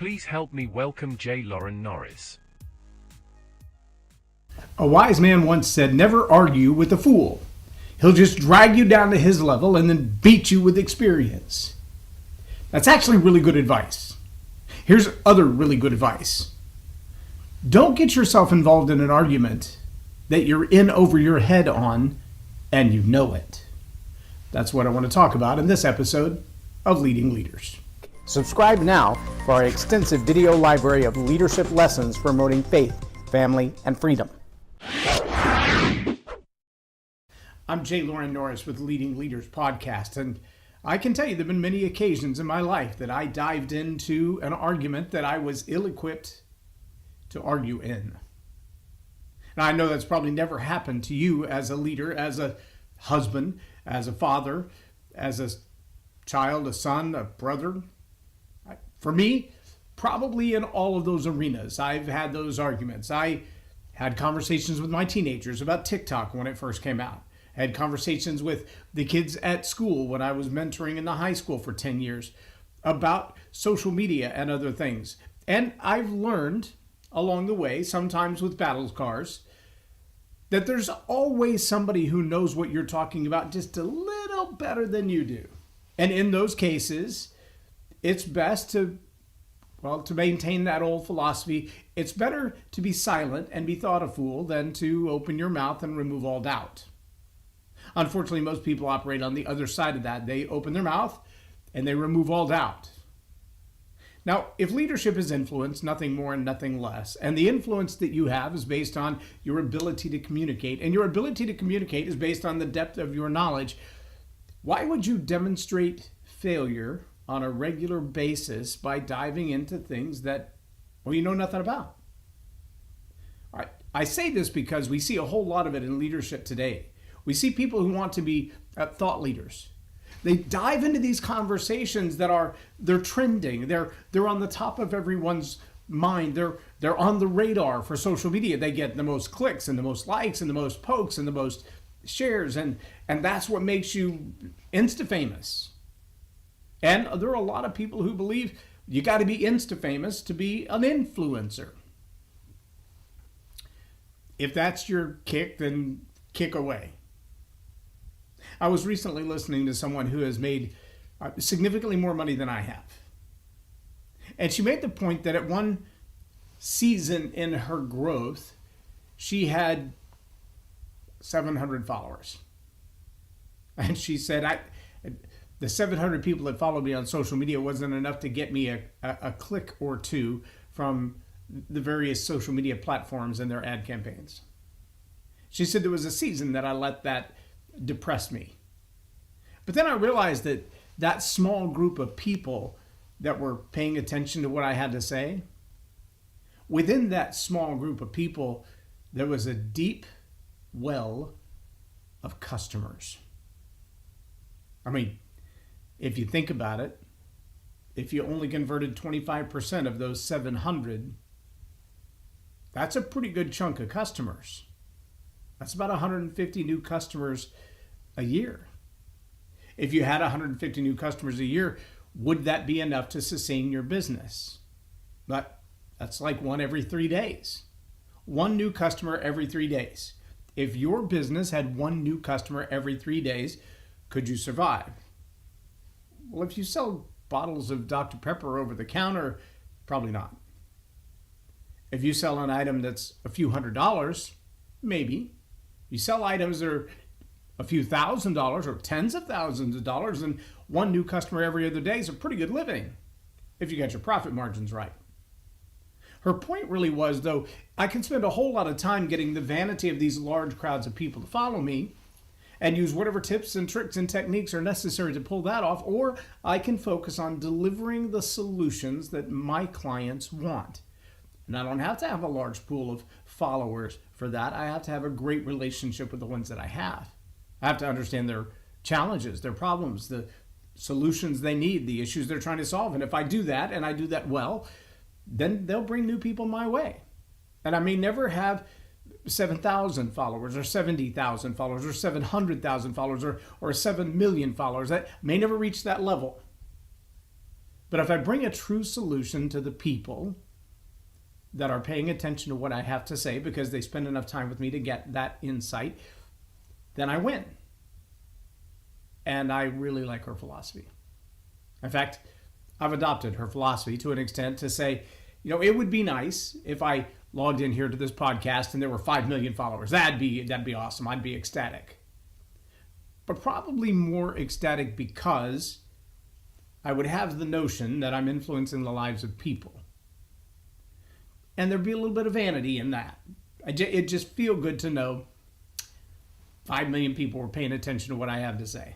Please help me welcome J Loren Norris. A wise man once said, never argue with a fool. He'll just drag you down to his level and then beat you with experience. That's actually really good advice. Here's other really good advice. Don't get yourself involved in an argument that you're in over your head on and you know it. That's what I want to talk about in this episode of Leading Leaders. Subscribe now for our extensive video library of leadership lessons promoting faith, family, and freedom. I'm J Loren Norris with Leading Leaders podcast, and I can tell you there have been many occasions in my life that I dived into an argument that I was ill-equipped to argue in. Now, I know that's probably never happened to you as a leader, as a husband, as a father, as a child, a son, a brother. For me, probably in all of those arenas, I've had those arguments. I had conversations with my teenagers about TikTok when it first came out. I had conversations with the kids at school when I was mentoring in the high school for 10 years about social media and other things. And I've learned along the way, sometimes with battle scars, that there's always somebody who knows what you're talking about just a little better than you do. And in those cases, it's best to maintain that old philosophy. It's better to be silent and be thought a fool than to open your mouth and remove all doubt. Unfortunately, most people operate on the other side of that. They open their mouth and they remove all doubt. Now, if leadership is influence, nothing more and nothing less, and the influence that you have is based on your ability to communicate, and your ability to communicate is based on the depth of your knowledge, why would you demonstrate failure on a regular basis by diving into things that, you know nothing about? All right. I say this because we see a whole lot of it in leadership today. We see people who want to be thought leaders. They dive into these conversations that they're trending. They're on the top of everyone's mind. They're on the radar for social media. They get the most clicks and the most likes and the most pokes and the most shares, and that's what makes you insta-famous. And there are a lot of people who believe you got to be insta-famous to be an influencer. If that's your kick, then kick away. I was recently listening to someone who has made significantly more money than I have. And she made the point that at one season in her growth, she had 700 followers. And she said, the 700 people that followed me on social media wasn't enough to get me a click or two from the various social media platforms and their ad campaigns. She said there was a season that I let that depress me. But then I realized that small group of people that were paying attention to what I had to say, within that small group of people, there was a deep well of customers. I mean, if you think about it, if you only converted 25% of those 700, that's a pretty good chunk of customers. That's about 150 new customers a year. If you had 150 new customers a year, would that be enough to sustain your business? But that's like one every 3 days. One new customer every 3 days. If your business had one new customer every 3 days, could you survive? Well, if you sell bottles of Dr. Pepper over the counter, probably not. If you sell an item that's a few $100s, maybe. You sell items that are a few $1,000s or tens of thousands of dollars, and one new customer every other day is a pretty good living if you got your profit margins right. Her point really was, though, I can spend a whole lot of time getting the vanity of these large crowds of people to follow me and use whatever tips and tricks and techniques are necessary to pull that off, or I can focus on delivering the solutions that my clients want. And I don't have to have a large pool of followers for that. I have to have a great relationship with the ones that I have. I have to understand their challenges, their problems, the solutions they need, the issues they're trying to solve. And if I do that, and I do that well, then they'll bring new people my way. And I may never have 7,000 followers or 70,000 followers or 700,000 followers or 7 million followers. I may never reach that level. But if I bring a true solution to the people that are paying attention to what I have to say because they spend enough time with me to get that insight, then I win. And I really like her philosophy. In fact, I've adopted her philosophy to an extent to say, it would be nice if I logged in here to this podcast and there were 5 million followers. That'd be awesome. I'd be ecstatic. But probably more ecstatic because I would have the notion that I'm influencing the lives of people. And there'd be a little bit of vanity in that. It'd just feel good to know 5 million people were paying attention to what I have to say.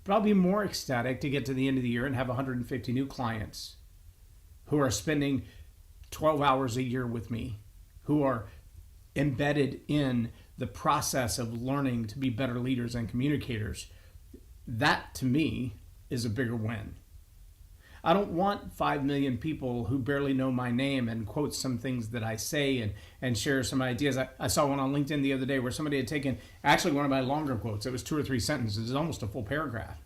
But I'll be more ecstatic to get to the end of the year and have 150 new clients who are spending 12 hours a year with me, who are embedded in the process of learning to be better leaders and communicators. That, to me, is a bigger win. I don't want 5 million people who barely know my name and quote some things that I say and share some ideas. I saw one on LinkedIn the other day where somebody had taken actually one of my longer quotes. It was 2 or 3 sentences, almost a full paragraph.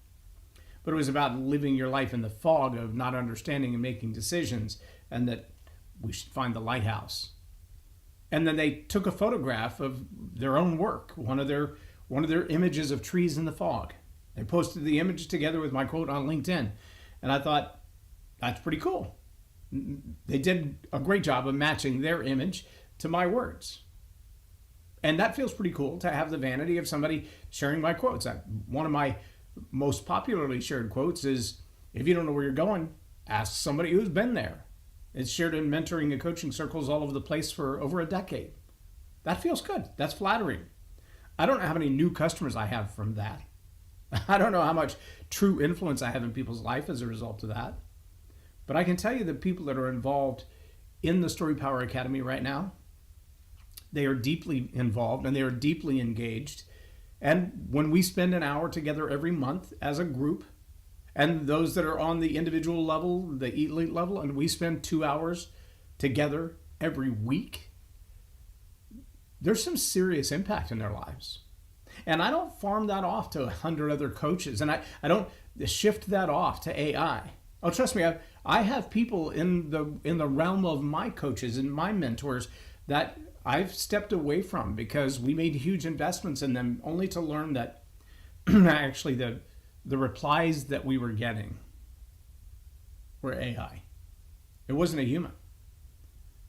But it was about living your life in the fog of not understanding and making decisions, and that we should find the lighthouse. And then they took a photograph of their own work, one of their images of trees in the fog. They posted the image together with my quote on LinkedIn. And I thought, that's pretty cool. They did a great job of matching their image to my words. And that feels pretty cool to have the vanity of somebody sharing my quotes. One of my most popularly shared quotes is, if you don't know where you're going, ask somebody who's been there. It's shared in mentoring and coaching circles all over the place for over a decade. That feels good. That's flattering. I don't know how many new customers I have from that. I don't know how much true influence I have in people's life as a result of that. But I can tell you the people that are involved in the Story Power Academy right now, they are deeply involved and they are deeply engaged. And when we spend an hour together every month as a group, and those that are on the individual level, the elite level, and we spend 2 hours together every week, there's some serious impact in their lives. And I don't farm that off to 100 other coaches, and I don't shift that off to AI. Oh, trust me, I have people in the realm of my coaches and my mentors that I've stepped away from because we made huge investments in them, only to learn that actually the replies that we were getting were AI. It wasn't a human.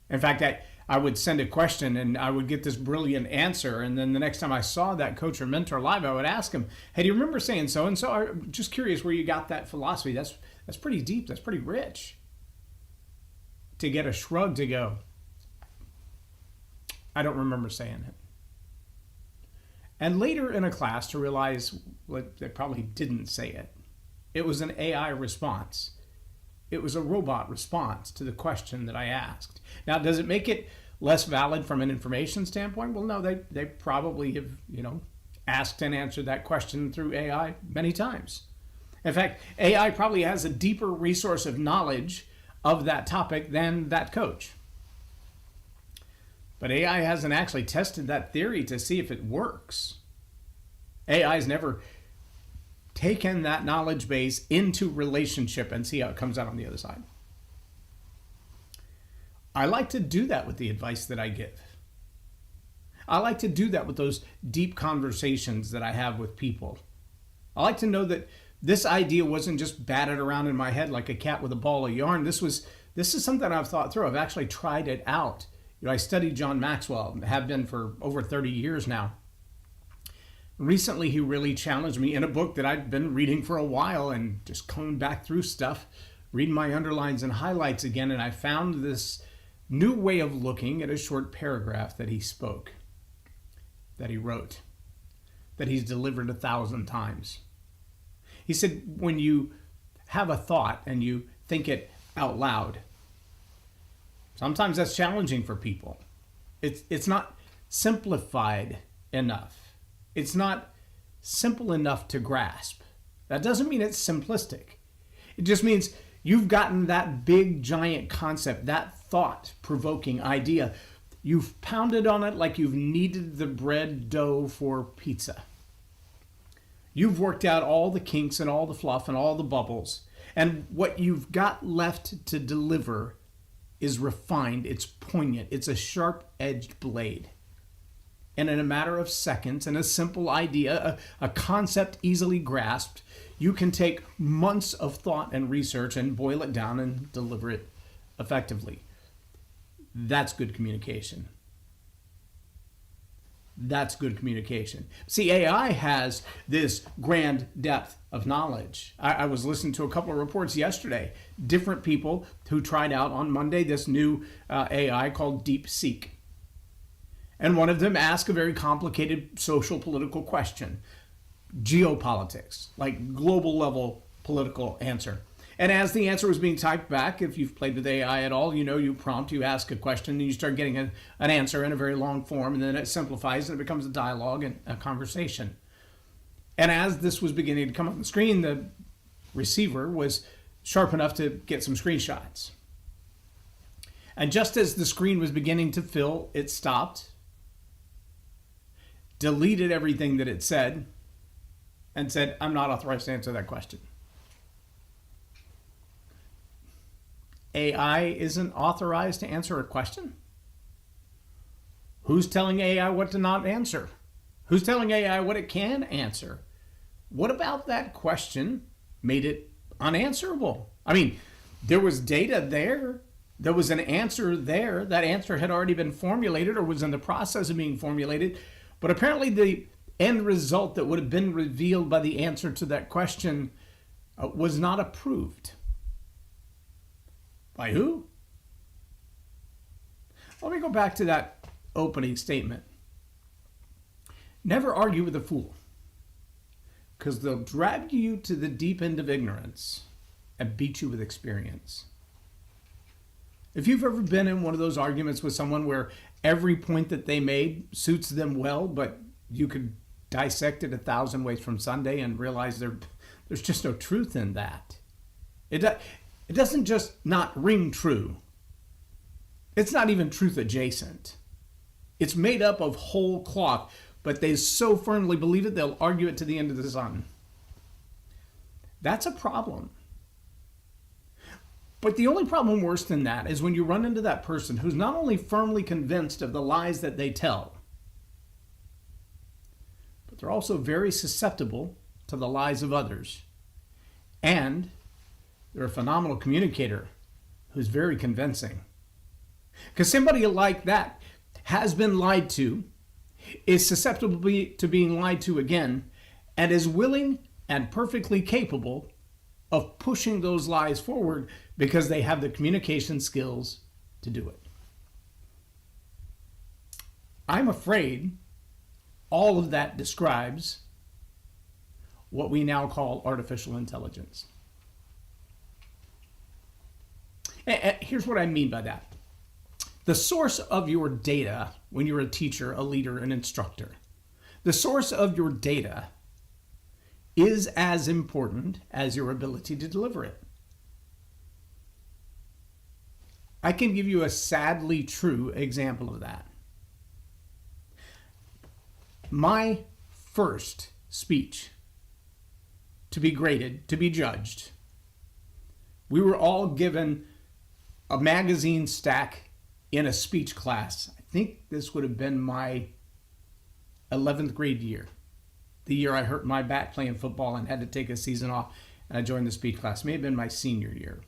In fact, I would send a question and I would get this brilliant answer, and then the next time I saw that coach or mentor live, I would ask him, "Hey, do you remember saying so and so? I'm just curious where you got that philosophy. That's pretty deep. That's pretty rich." To get a shrug to go, "I don't remember saying it." And later in a class to realize they probably didn't say it. It was an AI response. It was a robot response to the question that I asked. Now, does it make it less valid from an information standpoint? Well, no, they probably have, asked and answered that question through AI many times. In fact, AI probably has a deeper resource of knowledge of that topic than that coach. But AI hasn't actually tested that theory to see if it works. AI's never taken that knowledge base into relationship and see how it comes out on the other side. I like to do that with the advice that I give. I like to do that with those deep conversations that I have with people. I like to know that this idea wasn't just batted around in my head like a cat with a ball of yarn. This is something I've thought through. I've actually tried it out. I studied John Maxwell, have been for over 30 years now. Recently, he really challenged me in a book that I'd been reading for a while and just coming back through stuff, reading my underlines and highlights again, and I found this new way of looking at a short paragraph that he spoke, that he wrote, that he's delivered 1,000 times. He said, when you have a thought and you think it out loud, sometimes that's challenging for people. It's not simplified enough. It's not simple enough to grasp. That doesn't mean it's simplistic. It just means you've gotten that big, giant concept, that thought-provoking idea. You've pounded on it like you've kneaded the bread dough for pizza. You've worked out all the kinks and all the fluff and all the bubbles. And what you've got left to deliver is refined, it's poignant, it's a sharp-edged blade. And in a matter of seconds, and a simple idea, a concept easily grasped, you can take months of thought and research and boil it down and deliver it effectively. That's good communication. That's good communication. See, AI has this grand depth of knowledge. I was listening to a couple of reports yesterday. Different people who tried out on Monday this new AI called DeepSeek. And one of them asked a very complicated social political question. Geopolitics, like global level political answer. And as the answer was being typed back, if you've played with AI at all, you know you prompt, you ask a question, and you start getting an answer in a very long form, and then it simplifies and it becomes a dialogue and a conversation. And as this was beginning to come up on the screen, the receiver was sharp enough to get some screenshots. And just as the screen was beginning to fill, it stopped, deleted everything that it said, and said, "I'm not authorized to answer that question." AI isn't authorized to answer a question? Who's telling AI what to not answer? Who's telling AI what it can answer? What about that question made it unanswerable? I mean, there was data there. There was an answer there. That answer had already been formulated or was in the process of being formulated. But apparently the end result that would have been revealed by the answer to that question was not approved. By who? Let me go back to that opening statement. Never argue with a fool, because they'll drag you to the deep end of ignorance and beat you with experience. If you've ever been in one of those arguments with someone where every point that they made suits them well, but you could dissect it 1,000 ways from Sunday and realize there's just no truth in that. It doesn't just not ring true. It's not even truth adjacent. It's made up of whole cloth, but they so firmly believe it, they'll argue it to the end of the sun. That's a problem. But the only problem worse than that is when you run into that person who's not only firmly convinced of the lies that they tell, but they're also very susceptible to the lies of others. And they're a phenomenal communicator who's very convincing. Because somebody like that has been lied to, is susceptible to being lied to again, and is willing and perfectly capable of pushing those lies forward because they have the communication skills to do it. I'm afraid all of that describes what we now call artificial intelligence. Here's what I mean by that. The source of your data, when you're a teacher, a leader, an instructor, the source of your data is as important as your ability to deliver it. I can give you a sadly true example of that. My first speech to be graded, to be judged, we were all given a magazine stack in a speech class. I think this would have been my 11th grade year. The year I hurt my back playing football and had to take a season off, and I joined the speech class. It may have been my senior year.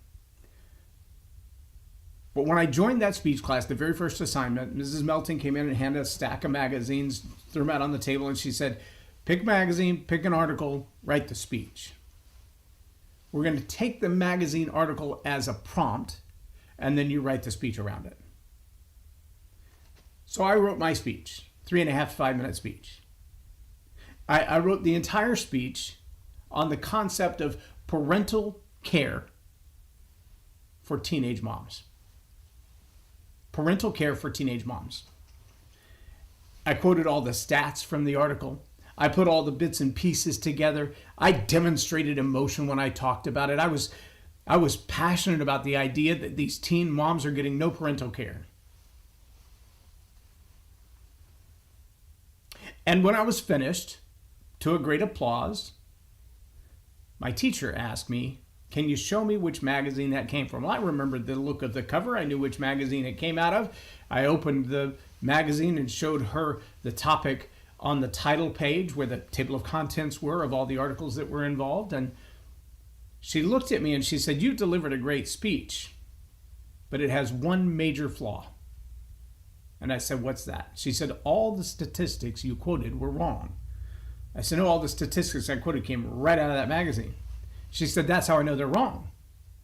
But when I joined that speech class, the very first assignment, Mrs. Melton came in and handed a stack of magazines, threw them out on the table, and she said, pick a magazine, pick an article, write the speech. We're going to take the magazine article as a prompt, and then you write the speech around it. So I wrote my speech, 3.5 to 5 minute speech. I wrote the entire speech on the concept of parental care for teenage moms. Parental care for teenage moms. I quoted all the stats from the article. I put all the bits and pieces together. I demonstrated emotion when I talked about it. I was passionate about the idea that these teen moms are getting no parental care. And when I was finished, to a great applause, my teacher asked me, Can you show me which magazine that came from? Well, I remembered the look of the cover. I knew which magazine it came out of. I opened the magazine and showed her the topic on the title page where the table of contents were of all the articles that were involved. And she looked at me and she said, "You delivered a great speech, but it has one major flaw." And I said, "What's that?" She said, "All the statistics you quoted were wrong." I said, "No, all the statistics I quoted came right out of that magazine." She said, "That's how I know they're wrong."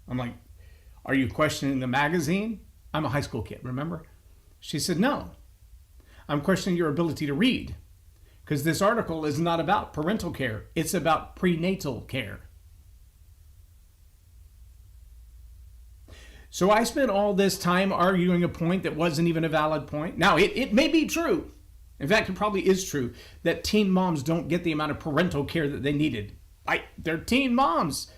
I'm like, "Are you questioning the magazine?" I'm a high school kid, remember? She said, "No, I'm questioning your ability to read, because this article is not about parental care. It's about prenatal care." So I spent all this time arguing a point that wasn't even a valid point. Now, it may be true. In fact, it probably is true that teen moms don't get the amount of parental care that they needed. They're teen moms.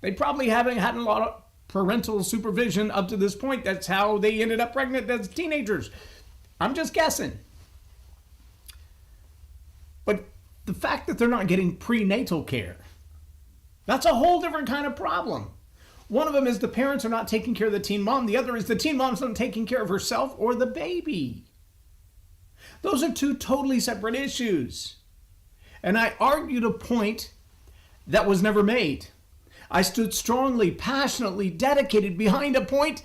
They probably haven't had a lot of parental supervision up to this point. That's how they ended up pregnant as teenagers. I'm just guessing. But the fact that they're not getting prenatal care, that's a whole different kind of problem. One of them is the parents are not taking care of the teen mom. The other is the teen mom's not taking care of herself or the baby. Those are two totally separate issues. And I argued a point that was never made. I stood strongly, passionately, dedicated behind a point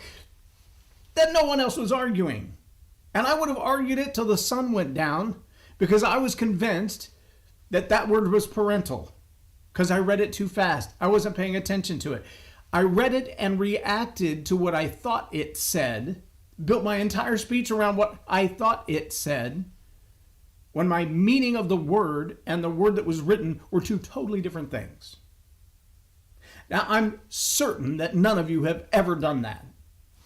that no one else was arguing. And I would have argued it till the sun went down because I was convinced that that word was parental because I read it too fast. I wasn't paying attention to it. I read it and reacted to what I thought it said, built my entire speech around what I thought it said, when my meaning of the word and the word that was written were two totally different things. Now, I'm certain that none of you have ever done that.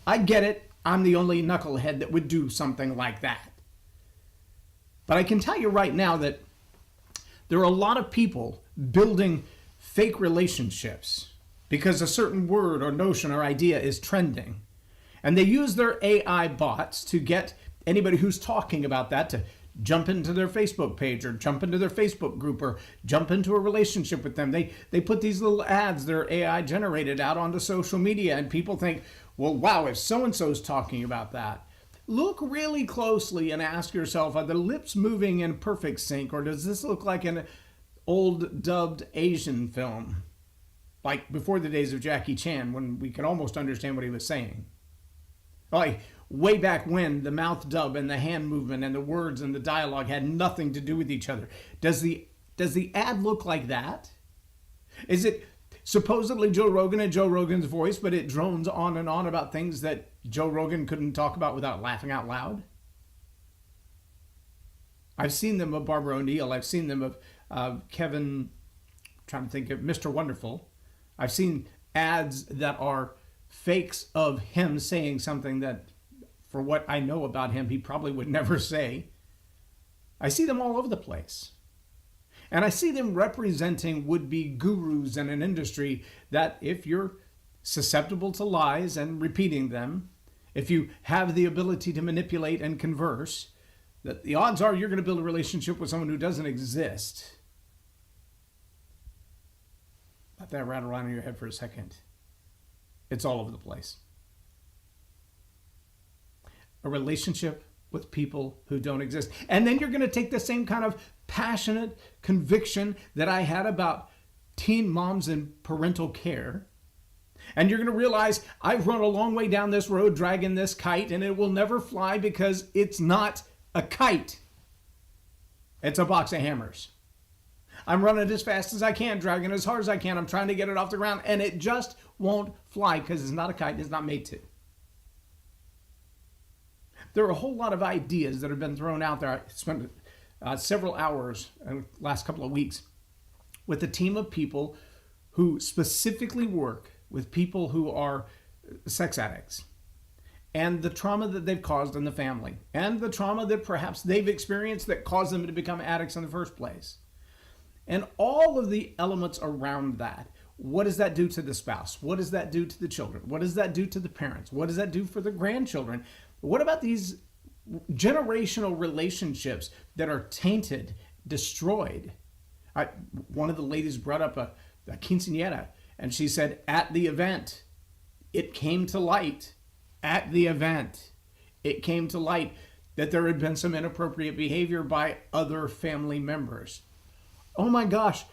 I get it. I'm the only knucklehead that would do something like that. But I can tell you right now that there are a lot of people building fake relationships because a certain word or notion or idea is trending. And they use their AI bots to get anybody who's talking about that to jump into their Facebook page or jump into their Facebook group or jump into a relationship with them. They put these little ads that are AI generated out onto social media, and people think, well, wow, if so-and-so's talking about that. Look really closely and ask yourself, are the lips moving in perfect sync, or does this look like an old dubbed Asian film? Like before the days of Jackie Chan, when we could almost understand what he was saying. Like way back when the mouth dub and the hand movement and the words and the dialogue had nothing to do with each other. Does the ad look like that? Is it supposedly Joe Rogan and Joe Rogan's voice, but it drones on and on about things that Joe Rogan couldn't talk about without laughing out loud? I've seen them of Barbara O'Neill. I've seen them of Kevin, trying to think of Mr. Wonderful. I've seen ads that are fakes of him saying something that, for what I know about him, he probably would never say. I see them all over the place. And I see them representing would-be gurus in an industry that, if you're susceptible to lies and repeating them, if you have the ability to manipulate and converse, that the odds are you're going to build a relationship with someone who doesn't exist. Let that rattle around in your head for a second. It's all over the place. A relationship with people who don't exist. And then you're going to take the same kind of passionate conviction that I had about teen moms and parental care. And you're going to realize I've run a long way down this road dragging this kite, and it will never fly because it's not a kite. It's a box of hammers. I'm running as fast as I can, dragging as hard as I can. I'm trying to get it off the ground, and it just won't fly because it's not a kite and it's not made to. There are a whole lot of ideas that have been thrown out there. I spent several hours in the last couple of weeks with a team of people who specifically work with people who are sex addicts and the trauma that they've caused in the family and the trauma that perhaps they've experienced that caused them to become addicts in the first place. And all of the elements around that. What does that do to the spouse? What does that do to the children? What does that do to the parents? What does that do for the grandchildren? What about these generational relationships that are tainted, destroyed? One of the ladies brought up a quinceañera, And she said, at the event, it came to light. At the event, it came to light that there had been some inappropriate behavior by other family members. Oh my gosh,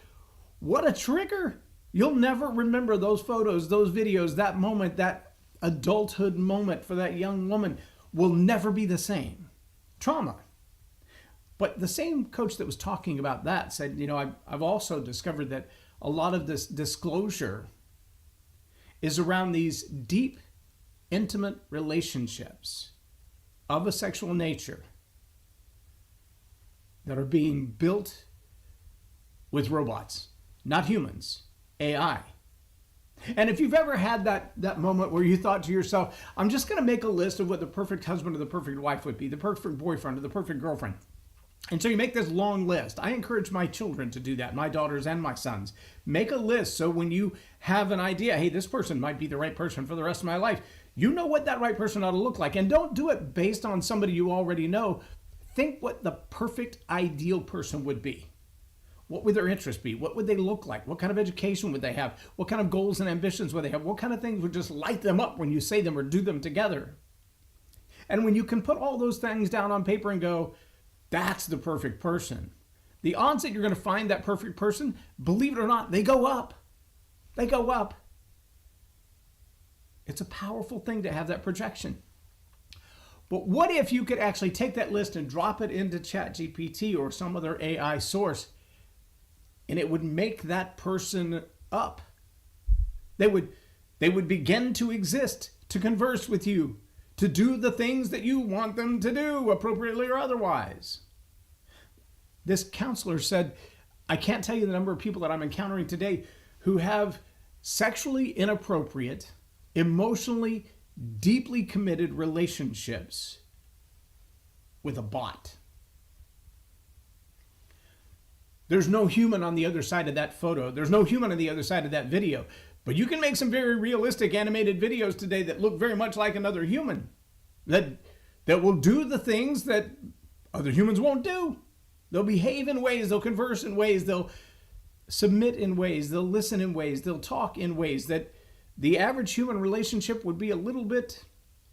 what a trigger. You'll never remember those photos, those videos, that moment, that adulthood moment for that young woman will never be the same. Trauma. But the same coach that was talking about that said, I've also discovered that a lot of this disclosure is around these deep, intimate relationships of a sexual nature that are being built with robots, not humans, AI. And if you've ever had that moment where you thought to yourself, I'm just going to make a list of what the perfect husband or the perfect wife would be, the perfect boyfriend or the perfect girlfriend. And so you make this long list. I encourage my children to do that, my daughters and my sons. Make a list so when you have an idea, hey, this person might be the right person for the rest of my life, you know what that right person ought to look like. And don't do it based on somebody you already know. Think what the perfect ideal person would be. What would their interests be? What would they look like? What kind of education would they have? What kind of goals and ambitions would they have? What kind of things would just light them up when you say them or do them together? And when you can put all those things down on paper and go, that's the perfect person, the odds that you're going to find that perfect person, believe it or not, they go up. They go up. It's a powerful thing to have that projection. But what if you could actually take that list and drop it into ChatGPT or some other AI source, and it would make that person up? They would begin to exist, to converse with you, to do the things that you want them to do, appropriately or otherwise. This counselor said, I can't tell you the number of people that I'm encountering today who have sexually inappropriate, emotionally deeply committed relationships with a bot. There's no human on the other side of that photo. There's no human on the other side of that video. But you can make some very realistic animated videos today that look very much like another human, that will do the things that other humans won't do. They'll behave in ways, they'll converse in ways, they'll submit in ways, they'll listen in ways, they'll talk in ways that the average human relationship would be a little bit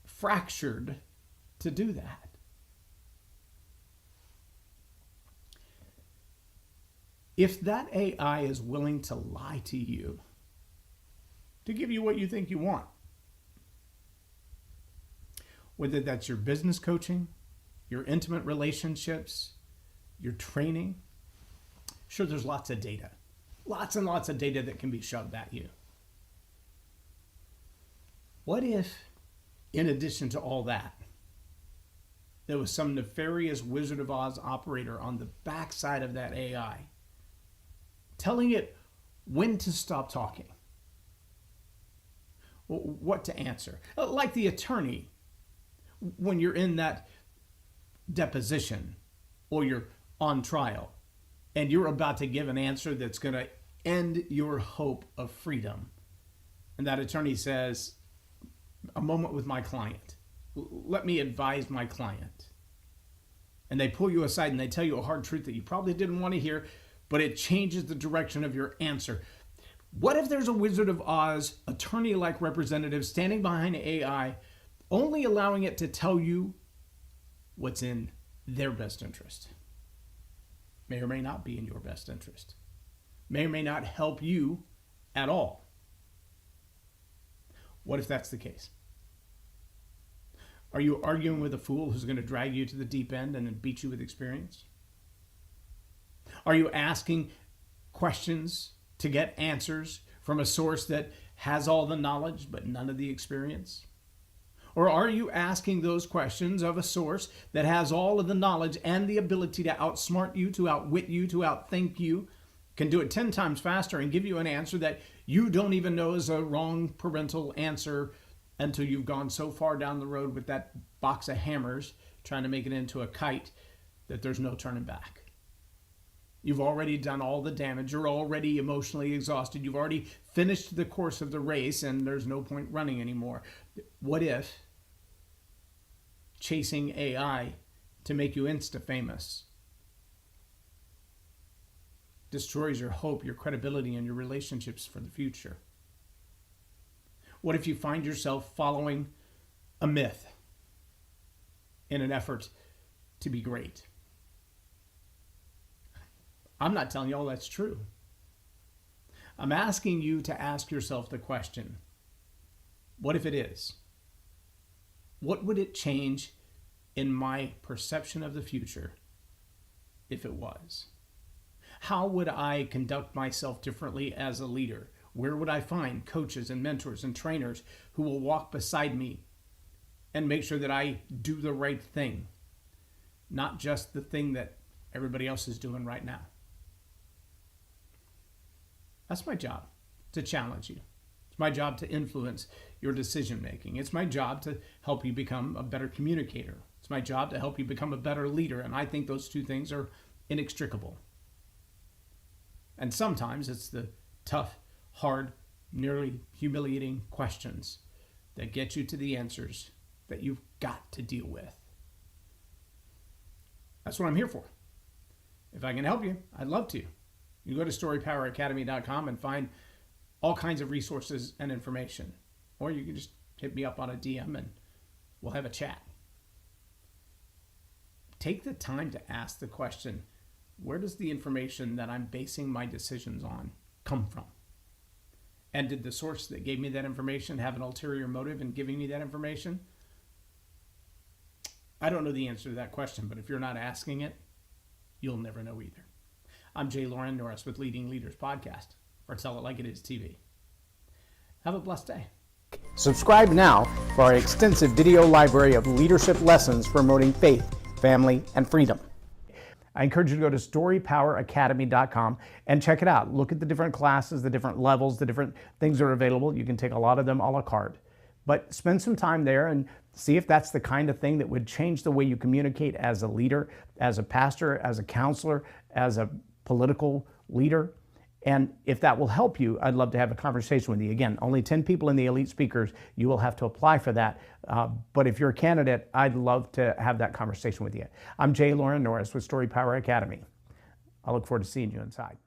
fractured to do that. If that AI is willing to lie to you, to give you what you think you want, whether that's your business coaching, your intimate relationships, your training, sure, there's lots of data, lots and lots of data that can be shoved at you. What if, in addition to all that, there was some nefarious Wizard of Oz operator on the backside of that AI telling it when to stop talking, what to answer? Like the attorney when you're in that deposition or you're on trial and you're about to give an answer that's going to end your hope of freedom. And that attorney says, a moment with my client. Let me advise my client. And they pull you aside and they tell you a hard truth that you probably didn't want to hear, but it changes the direction of your answer. What if there's a Wizard of Oz attorney-like representative standing behind AI, only allowing it to tell you what's in their best interest? May or may not be in your best interest. May or may not help you at all. What if that's the case? Are you arguing with a fool who's going to drag you to the deep end and then beat you with experience? Are you asking questions to get answers from a source that has all the knowledge but none of the experience? Or are you asking those questions of a source that has all of the knowledge and the ability to outsmart you, to outwit you, to outthink you, can do it 10 times faster and give you an answer that you don't even know is a wrong parental answer until you've gone so far down the road with that box of hammers trying to make it into a kite that there's no turning back? You've already done all the damage. You're already emotionally exhausted. You've already finished the course of the race and there's no point running anymore. What if chasing AI to make you insta-famous destroys your hope, your credibility, and your relationships for the future? What if you find yourself following a myth in an effort to be great? I'm not telling you all that's true. I'm asking you to ask yourself the question, what if it is? What would it change in my perception of the future if it was? How would I conduct myself differently as a leader? Where would I find coaches and mentors and trainers who will walk beside me and make sure that I do the right thing, not just the thing that everybody else is doing right now? That's my job, to challenge you. It's my job to influence your decision making. It's my job to help you become a better communicator. It's my job to help you become a better leader. And I think those two things are inextricable. And sometimes it's the tough, hard, nearly humiliating questions that get you to the answers that you've got to deal with. That's what I'm here for. If I can help you, I'd love to. You go to storypoweracademy.com and find all kinds of resources and information. Or you can just hit me up on a DM and we'll have a chat. Take the time to ask the question, where does the information that I'm basing my decisions on come from? And did the source that gave me that information have an ulterior motive in giving me that information? I don't know the answer to that question, but if you're not asking it, you'll never know either. I'm J Loren Norris with Leading Leaders Podcast, or Tell It Like It Is TV. Have a blessed day. Subscribe now for our extensive video library of leadership lessons promoting faith, family, and freedom. I encourage you to go to storypoweracademy.com and check it out. Look at the different classes, the different levels, the different things that are available. You can take a lot of them a la carte. But spend some time there and see if that's the kind of thing that would change the way you communicate as a leader, as a pastor, as a counselor, as a political leader. And if that will help you, I'd love to have a conversation with you. Again, only 10 people in the elite speakers. You will have to apply for that. But if you're a candidate, I'd love to have that conversation with you. I'm J Loren Norris with Story Power Academy. I look forward to seeing you inside.